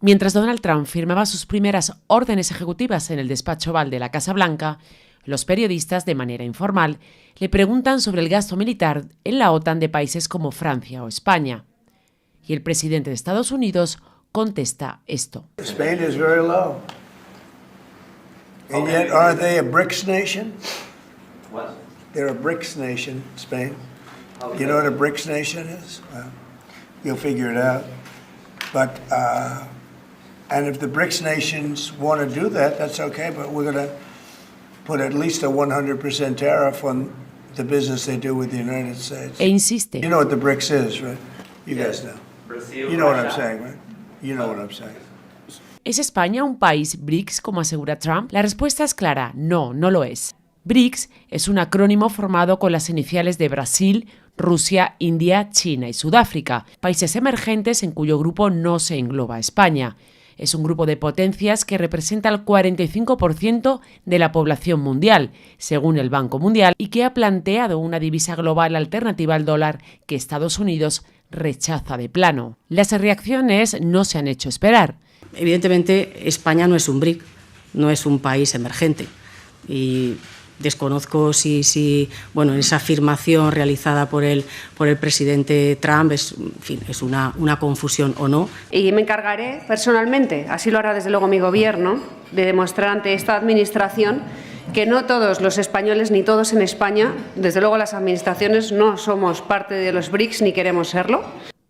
Mientras Donald Trump firmaba sus primeras órdenes ejecutivas en el despacho Oval de la Casa Blanca, los periodistas, de manera informal, le preguntan sobre el gasto militar en la OTAN de países como Francia o España. Y el presidente de Estados Unidos contesta esto. Spain is very low. And yet, are they a BRICS nation? What? They're a BRICS nation, Spain. You know what a BRICS nation is? Well, you'll figure it out. But, and if the BRICS nations want to do that, that's okay, but we're going to put at least a 100% tariff on the business they do with the United States. E insiste. You know what the BRICS is, right? You guys know. Brazil, You know what I'm Russia. saying, right? You know what I'm saying. ¿Es España un país BRICS, como asegura Trump? La respuesta es clara, no, no lo es. BRICS es un acrónimo formado con las iniciales de Brasil, Rusia, India, China y Sudáfrica, países emergentes en cuyo grupo no se engloba España. Es un grupo de potencias que representa el 45% de la población mundial, según el Banco Mundial, y que ha planteado una divisa global alternativa al dólar que Estados Unidos rechaza de plano. Las reacciones no se han hecho esperar. Evidentemente, España no es un BRIC, no es un país emergente. Y desconozco si bueno, esa afirmación realizada por el presidente Trump es una confusión o no. Y me encargaré personalmente, así lo hará desde luego mi gobierno, de demostrar ante esta administración que no todos los españoles ni todos en España, desde luego las administraciones, no somos parte de los BRICS ni queremos serlo.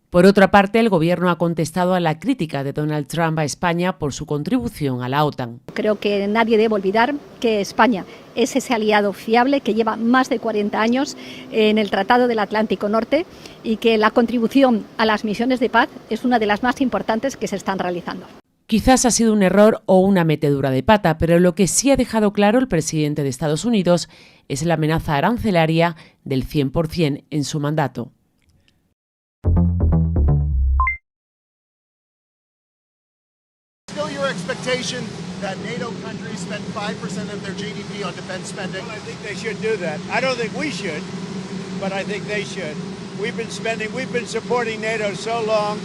Por otra parte, el Gobierno ha contestado a la crítica de Donald Trump a España por su contribución a la OTAN. Creo que nadie debe olvidar que España es ese aliado fiable que lleva más de 40 años en el Tratado del Atlántico Norte y que la contribución a las misiones de paz es una de las más importantes que se están realizando. Quizás ha sido un error o una metedura de pata, pero lo que sí ha dejado claro el presidente de Estados Unidos es la amenaza arancelaria del 100% en su mandato. Still your expectation that NATO countries spend 5% of their GDP on defense spending? Well, I think they should do that. I don't think we should, but I think they should. We've been supporting NATO so long.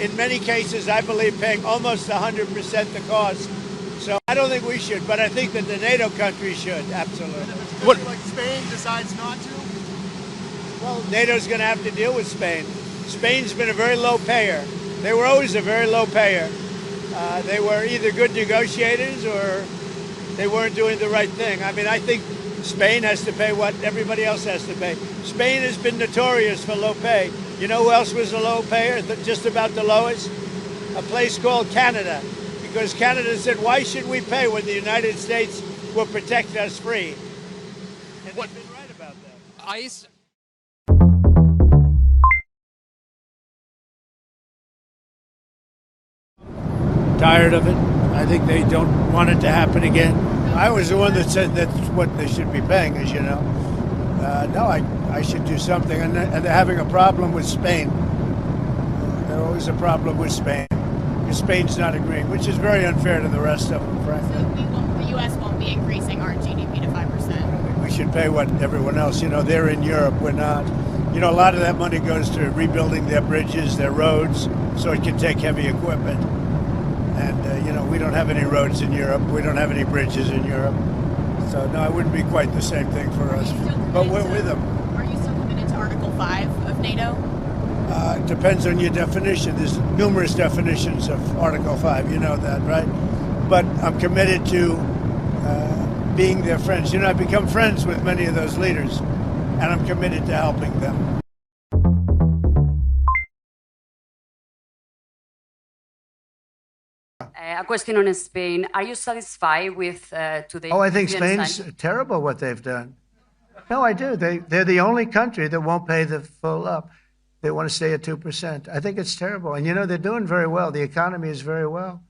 In many cases, I believe paying almost 100% the cost. So I don't think we should, but I think that the NATO countries should, absolutely. And if a country like Spain decides not to? Well, NATO's going to have to deal with Spain. Spain's been a very low payer. They were always a very low payer. They were either good negotiators or they weren't doing the right thing. I mean, I think Spain has to pay what everybody else has to pay. Spain has been notorious for low pay. You know who else was a low payer, just about the lowest? A place called Canada. Because Canada said, why should we pay when the United States will protect us free? And they've been right about that. Tired of it. I think they don't want it to happen again. I was the one that said that's what they should be paying, as you know. No, I should do something. And they're having a problem with Spain. There's always a problem with Spain. Because Spain's not agreeing, which is very unfair to the rest of them, frankly. So the U.S. won't be increasing our GDP to 5%. We should pay what everyone else. You know, they're in Europe, we're not. You know, a lot of that money goes to rebuilding their bridges, their roads, so it can take heavy equipment. And, you know, we don't have any roads in Europe. We don't have any bridges in Europe. So, no, it wouldn't be quite the same thing for us. But we're with them. Are you still committed to Article 5 of NATO? It depends on your definition. There's numerous definitions of Article 5. You know that, right? But I'm committed to being their friends. You know, I've become friends with many of those leaders, and I'm committed to helping them. A question on Spain. Are you satisfied with today? Oh, I think Spain's terrible what they've done. No, I do. They're the only country that won't pay the full up. They want to stay at 2%. I think it's terrible. And, you know, they're doing very well. The economy is very well.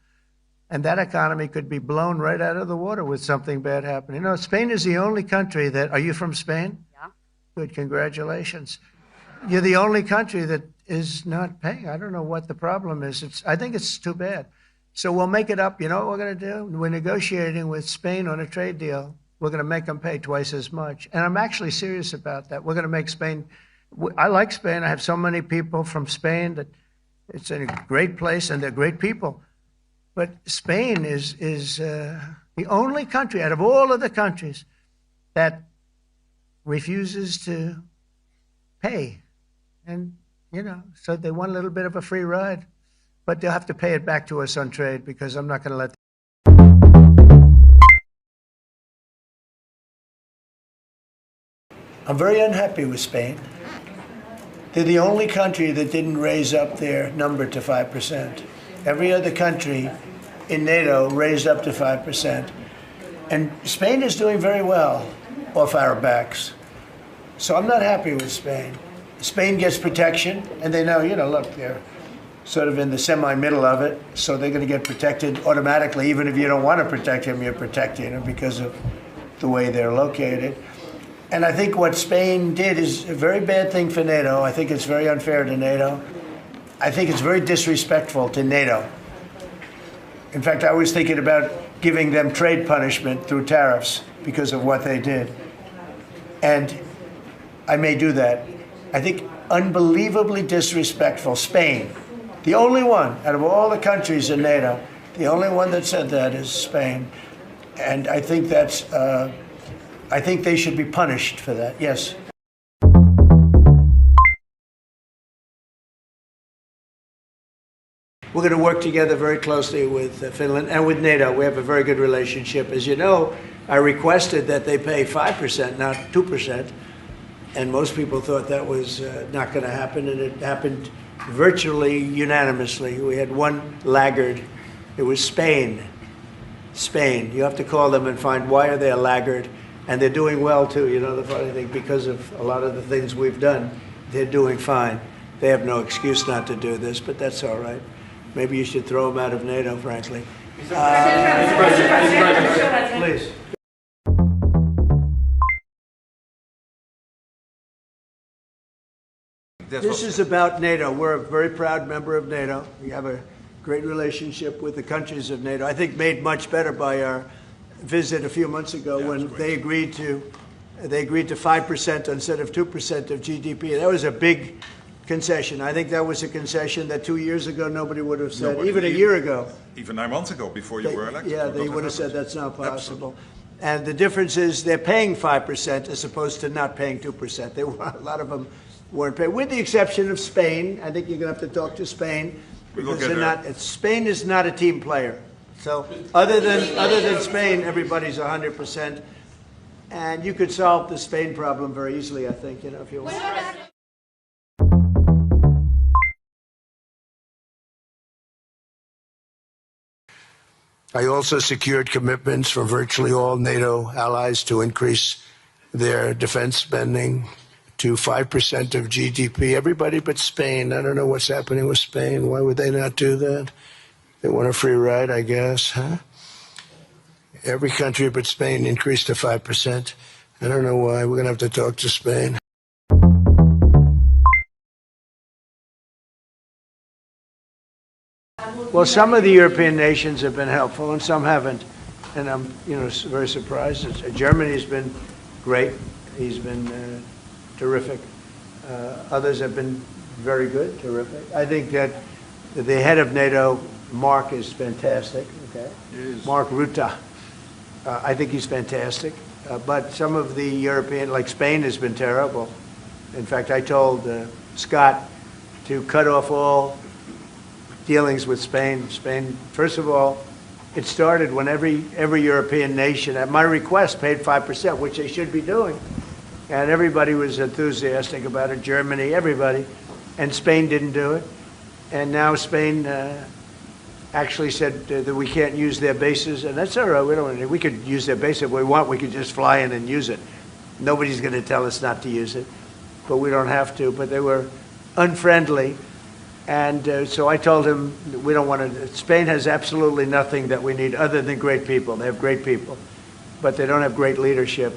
And that economy could be blown right out of the water with something bad happening. You know, Spain is the only country that... Are you from Spain? Yeah. Good, congratulations. You're the only country that is not paying. I don't know what the problem is. I think it's too bad. So we'll make it up. You know what we're going to do? We're negotiating with Spain on a trade deal. We're going to make them pay twice as much. And I'm actually serious about that. We're going to make Spain... I like Spain. I have so many people from Spain that It's a great place, and they're great people. But Spain is the only country out of all of the countries that refuses to pay. And, you know, so they want a little bit of a free ride. But they'll have to pay it back to us on trade, because I'm not going to let them. I'm very unhappy with Spain. They're the only country that didn't raise up their number to 5%. Every other country in NATO raised up to 5%. And Spain is doing very well off our backs. So I'm not happy with Spain. Spain gets protection, and they know, you know, look, they're sort of in the semi-middle of it, so they're going to get protected automatically. Even if you don't want to protect them, you're protecting them because of the way they're located. And I think what Spain did is a very bad thing for NATO. I think it's very unfair to NATO. I think it's very disrespectful to NATO. In fact, I was thinking about giving them trade punishment through tariffs because of what they did. And I may do that. I think unbelievably disrespectful. Spain, the only one out of all the countries in NATO, the only one that said that is Spain. And I think that's, I think they should be punished for that, yes. We're going to work together very closely with Finland and with NATO. We have a very good relationship. As you know, I requested that they pay 5%, not 2%. And most people thought that was not going to happen, and it happened virtually unanimously. We had one laggard. It was Spain. Spain. You have to call them and find why are they a laggard. And they're doing well, too. You know, the funny thing, because of a lot of the things we've done, they're doing fine. They have no excuse not to do this, but that's all right. Maybe you should throw them out of NATO, frankly. Please. This is about NATO. We're a very proud member of NATO. We have a great relationship with the countries of NATO. I think made much better by our visit a few months ago when they agreed to 5% instead of 2% of GDP. That was a big concession. I think that was a concession that 2 years ago nobody would have said, even a year ago. Even 9 months ago, before you were elected. Yeah, they would have said that's not possible. Absolutely. And the difference is they're paying 5% as opposed to not paying 2%. They were, a lot of them weren't paying, with the exception of Spain. I think you're going to have to talk to Spain because they're not. Spain is not a team player. So other than Spain, everybody's 100%, and you could solve the Spain problem very easily. I think, you know, if you want. I also secured commitments from virtually all NATO allies to increase their defense spending to 5% of GDP. Everybody but Spain. I don't know what's happening with Spain. Why would they not do that? They want a free ride, I guess, huh? Every country but Spain increased to 5%. I don't know why. We're going to have to talk to Spain. Well, some of the European nations have been helpful and some haven't. And I'm, you know, very surprised. Germany's been great. He's been terrific. Others have been very good, terrific. I think that the head of NATO, Mark, is fantastic. Okay, Mark Rutte. I think he's fantastic. But some of the European, like Spain, has been terrible. In fact, I told Scott to cut off all dealings with Spain. Spain, first of all, it started when every European nation, at my request, paid 5%, which they should be doing. And everybody was enthusiastic about it, Germany, everybody. And Spain didn't do it. And now Spain actually said that we can't use their bases, and that's all right. We could use their base if we want. We could just fly in and use it. Nobody's going to tell us not to use it, but we don't have to. But they were unfriendly, and so I told him we don't want to. Spain has absolutely nothing that we need other than great people. They have great people, but they don't have great leadership.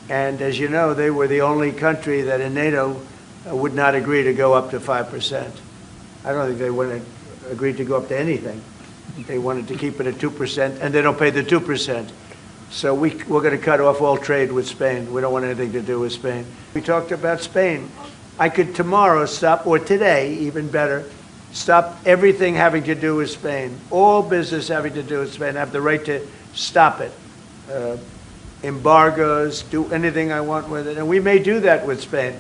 And as you know, they were the only country that in NATO would not agree to go up to 5%. I don't think they would have agreed to go up to anything. They wanted to keep it at 2%, and they don't pay the 2%. So we're going to cut off all trade with Spain. We don't want anything to do with Spain. We talked about Spain. I could tomorrow stop, or today, even better, Stop everything having to do with Spain. All business having to do with Spain. I have the right to stop it. Embargoes, do anything I want with it. And we may do that with Spain.